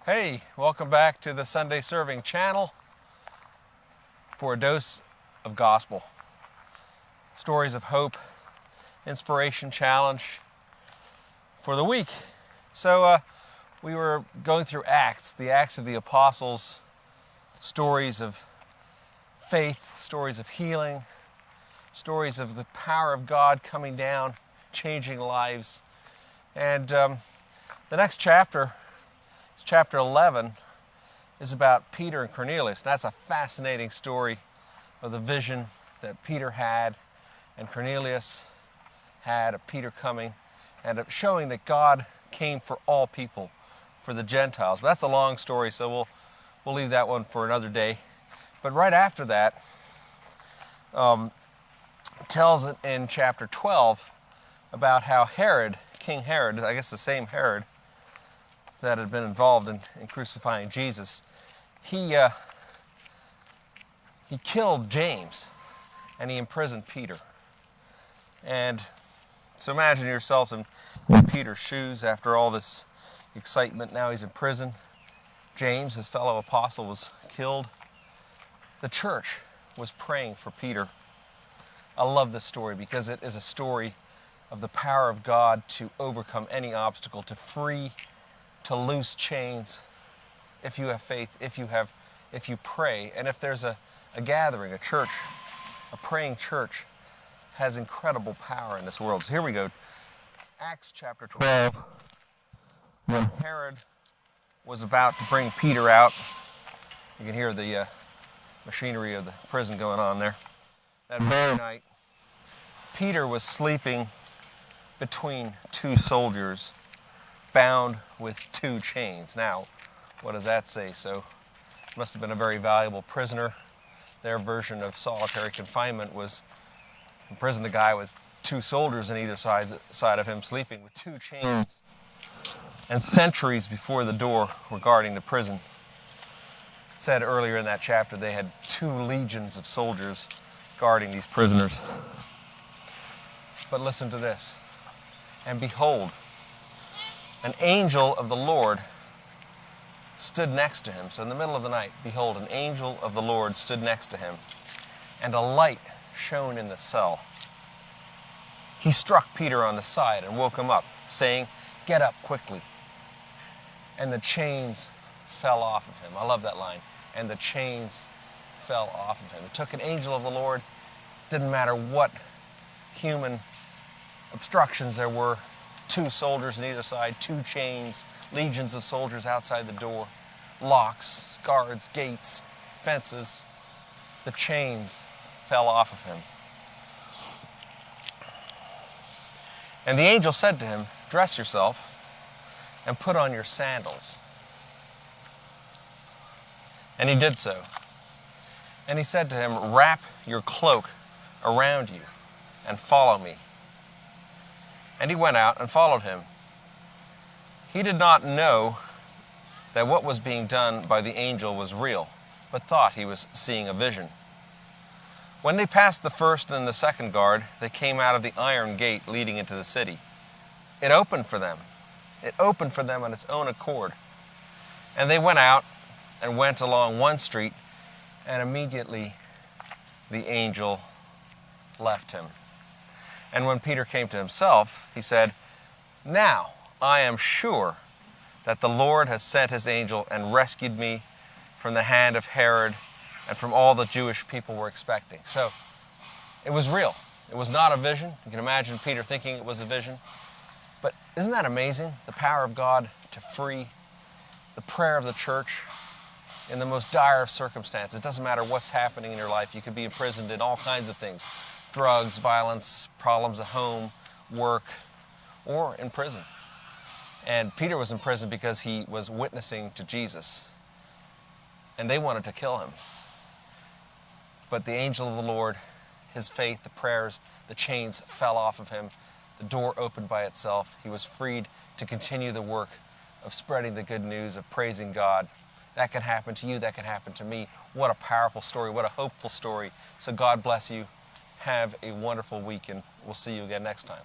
Hey, welcome back to the Sunday Serving channel for a dose of gospel. Stories of hope, inspiration, challenge for the week. So we were going through Acts, the Acts of the Apostles, stories of faith, stories of healing, stories of the power of God coming down, changing lives. And the next chapter, chapter 11, is about Peter and Cornelius. That's a fascinating story of the vision that Peter had and Cornelius had of Peter coming, and of showing that God came for all people, for the Gentiles. But that's a long story, so we'll leave that one for another day. But right after that, tells it in chapter 12 about how Herod, King Herod, I guess the same Herod that had been involved in crucifying Jesus, he killed James and he imprisoned Peter. And so imagine yourselves in Peter's shoes after all this excitement. Now he's in prison. James, his fellow apostle, was killed. The church was praying for Peter. I love this story because it is a story of the power of God to overcome any obstacle, to free, to loose chains, if you have faith, if you pray. And if there's a gathering, a church, a praying church has incredible power in this world. So here we go. Acts chapter 12. When Herod was about to bring Peter out, you can hear the machinery of the prison going on there. That very night, Peter was sleeping between two soldiers, bound with two chains. Now, what does that say? So, must have been a very valuable prisoner. Their version of solitary confinement was imprison the guy with two soldiers on either side of him, sleeping with two chains. And sentries before the door were guarding the prison. It said earlier in that chapter they had 2 legions of soldiers guarding these prisoners. But listen to this. And behold, an angel of the Lord stood next to him. So in the middle of the night, behold, an angel of the Lord stood next to him, and a light shone in the cell. He struck Peter on the side and woke him up, saying, "Get up quickly." And the chains fell off of him. I love that line. And the chains fell off of him. It took an angel of the Lord. Didn't matter what human obstructions there were. 2 soldiers on either side, 2 chains, legions of soldiers outside the door, locks, guards, gates, fences. The chains fell off of him. And the angel said to him, "Dress yourself and put on your sandals." And he did so. And he said to him, "Wrap your cloak around you and follow me." And he went out and followed him. He did not know that what was being done by the angel was real, but thought he was seeing a vision. When they passed the first and the second guard, they came out of the iron gate leading into the city. It opened for them. It opened for them on its own accord. And they went out and went along one street, and immediately the angel left him. And when Peter came to himself, he said, "Now I am sure that the Lord has sent his angel and rescued me from the hand of Herod and from all the Jewish people were expecting." So it was real. It was not a vision. You can imagine Peter thinking it was a vision. But isn't that amazing? The power of God to free, the prayer of the church in the most dire of circumstances. It doesn't matter what's happening in your life. You could be imprisoned in all kinds of things. Drugs, violence, problems at home, work, or in prison. And Peter was in prison because he was witnessing to Jesus. And they wanted to kill him. But the angel of the Lord, his faith, the prayers, the chains fell off of him. The door opened by itself. He was freed to continue the work of spreading the good news, of praising God. That can happen to you. That can happen to me. What a powerful story. What a hopeful story. So God bless you. Have a wonderful week, and we'll see you again next time.